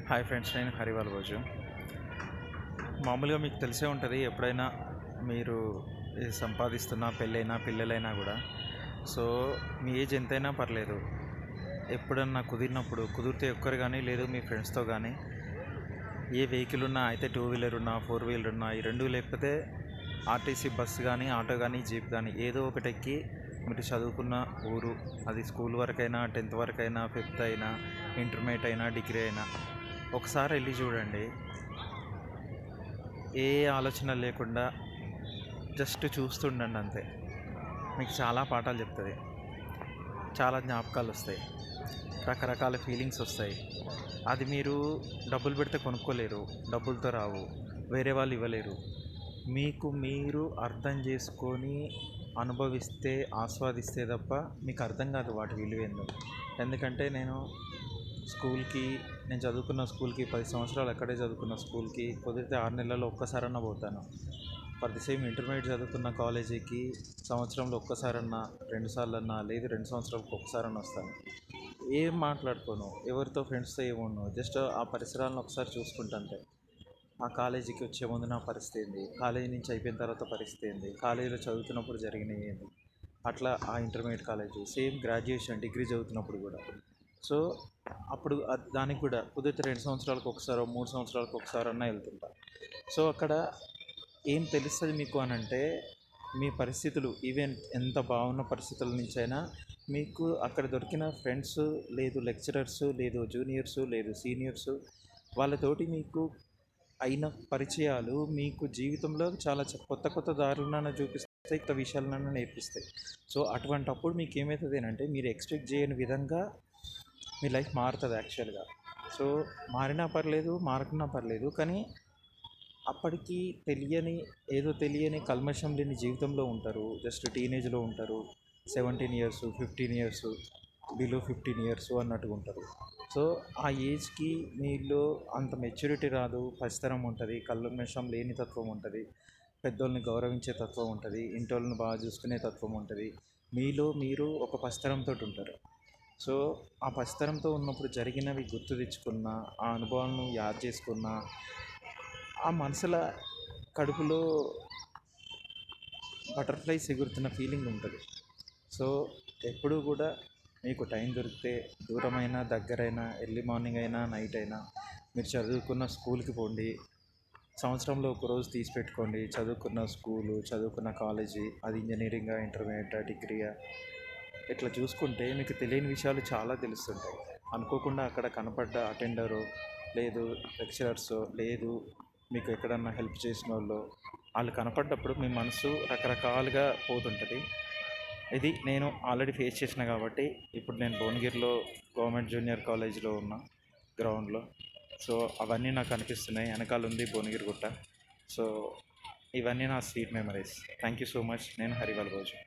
Hi friends, నేను హరివాల్ రోజు. మామూలుగా మీకు తెలిసే ఉంటుంది, ఎప్పుడైనా మీరు సంపాదిస్తున్నా, పెళ్ళైనా, పిల్లలైనా కూడా. సో మీ ఏజ్ ఎంతైనా పర్లేదు, ఎప్పుడన్నా కుదిరినప్పుడు, కుదిరితే ఒక్కరు కానీ లేదు మీ ఫ్రెండ్స్తో కానీ, ఏ వెహికల్ ఉన్నా, అయితే 2 వీలర్ ఉన్నా, 4 వీలర్ ఉన్నా, ఈ రెండు లేకపోతే ఆర్టీసీ బస్సు కానీ, ఆటో కానీ, జీప్ కానీ, ఏదో ఒకటి ఎక్కి మీరు చదువుకున్న ఊరు, అది స్కూల్ వరకైనా, 10th వరకైనా, 5th అయినా, ఇంటర్మీడియట్ అయినా, డిగ్రీ అయినా, ఒకసారి వెళ్ళి చూడండి. ఏ ఆలోచన లేకుండా జస్ట్ చూస్తుండండి అంతే. మీకు చాలా పాఠాలు చెప్తుంది, చాలా జ్ఞాపకాలు వస్తాయి, రకరకాల ఫీలింగ్స్ వస్తాయి. అది మీరు డబ్బులు పెడితే కొనుక్కోలేరు, డబ్బులతో రావు, వేరే వాళ్ళు ఇవ్వలేరు. మీకు మీరు అర్థం చేసుకొని అనుభవిస్తే, ఆస్వాదిస్తే తప్ప మీకు అర్థం కాదు వాటి విలువేందో. ఎందుకంటే నేను చదువుకున్న స్కూల్కి 10 సంవత్సరాలు అక్కడే చదువుకున్న స్కూల్కి కుదిరితే 6 నెలల్లో ఒక్కసారన్నా పోతాను. ఫర్ ది సేమ్ ఇంటర్మీడియట్ చదువుకున్న కాలేజీకి సంవత్సరంలో ఒక్కసారన్నా, 2 సార్లన్నా, లేదు 2 సంవత్సరాలకు ఒక్కసారన్నా వస్తాను. ఏం మాట్లాడుకోను, ఎవరితో ఫ్రెండ్స్తో ఏముండను, జస్ట్ ఆ పరిసరాలను ఒకసారి చూసుకుంటా అంతే. ఆ కాలేజీకి వచ్చే ముందు నా పరిస్థితి ఏంది, కాలేజీ నుంచి అయిపోయిన తర్వాత పరిస్థితి ఏంది, కాలేజీలో చదువుతున్నప్పుడు జరిగినవి ఏంది, అట్లా ఆ intermediate college same, graduation degree చదువుతున్నప్పుడు కూడా. సో అప్పుడు దానికి కూడా కుదిరితే 2 సంవత్సరాలకు ఒకసారో, 3 సంవత్సరాలకు ఒకసారన్నా వెళ్తుంటా. సో అక్కడ ఏం తెలుస్తుంది మీకు అని అంటే, మీ పరిస్థితులు ఈవెన్ ఎంత బాగున్న పరిస్థితుల నుంచైనా, మీకు అక్కడ దొరికిన ఫ్రెండ్స్, లేదు లెక్చరర్స్, లేదు జూనియర్స్, లేదు సీనియర్స్, వాళ్ళతోటి మీకు అయిన పరిచయాలు మీకు జీవితంలో చాలా కొత్త కొత్త దారులను చూపిస్తాయి, కొత్త విషయాలను నేర్పిస్తాయి. సో అటువంటప్పుడు మీకు ఏమవుతుంది అంటే, మీరు ఎక్స్పెక్ట్ చేయని విధంగా మీ లైఫ్ మారుతుంది యాక్చువల్గా. సో మారినా పర్లేదు, మారకున్నా పర్లేదు, కానీ అప్పటికి తెలియని కల్మషం లేని జీవితంలో ఉంటారు. జస్ట్ టీనేజ్లో ఉంటారు, 17 ఇయర్స్, 15 ఇయర్స్, బిలో 15 ఇయర్స్ అన్నట్టుగా ఉంటారు. సో ఆ ఏజ్కి మీలో అంత మెచ్యూరిటీ రాదు, పసితనం ఉంటుంది, కల్మషం లేని తత్వం ఉంటుంది, పెద్దోళ్ళని గౌరవించే తత్వం ఉంటుంది, ఇంటోళ్ళని బాగా చూసుకునే తత్వం ఉంటుంది. మీలో మీరు ఒక పసితనంతో ఉంటారు. సో ఆ పసితనంతో ఉన్నప్పుడు జరిగినవి గుర్తు తెచ్చుకున్న, ఆ అనుభవాలను యాద్ చేసుకున్న, ఆ మనసులో కడుపులో బటర్ఫ్లైస్ ఎగురుతున్న ఫీలింగ్ ఉంటుంది. సో ఎప్పుడూ కూడా మీకు టైం దొరికితే, దూరమైనా దగ్గరైనా, ఎర్లీ మార్నింగ్ అయినా, నైట్ అయినా, మీరు చదువుకున్న స్కూల్కి పోండి. సంవత్సరంలో ఒకరోజు తీసి పెట్టుకోండి, చదువుకున్న స్కూలు, చదువుకున్న కాలేజీ, అది ఇంజనీరింగా, ఇంటర్మీడియట్, డిగ్రీయా, ఇట్లా చూసుకుంటే మీకు తెలియని విషయాలు చాలా తెలుస్తుంటాయి. అనుకోకుండా అక్కడ కనపడ్డ అటెండరు, లేదు లెక్చరర్స్, లేదు మీకు ఎక్కడన్నా హెల్ప్ చేసిన వాళ్ళు కనపడ్డప్పుడు మీ మనసు రకరకాలుగా పోతుంటుంది. ఇది నేను ఆల్రెడీ ఫేస్ చేసిన కాబట్టి. ఇప్పుడు నేను భువనగిరిలో గవర్నమెంట్ జూనియర్ కాలేజీలో ఉన్న గ్రౌండ్లో. సో అవన్నీ నాకు అనిపిస్తున్నాయి. వెనకాల ఉంది భువనగిరి గుట్ట. సో ఇవన్నీ నా sweet memories. Thank you so much. నేను హరివాల్ రోజు.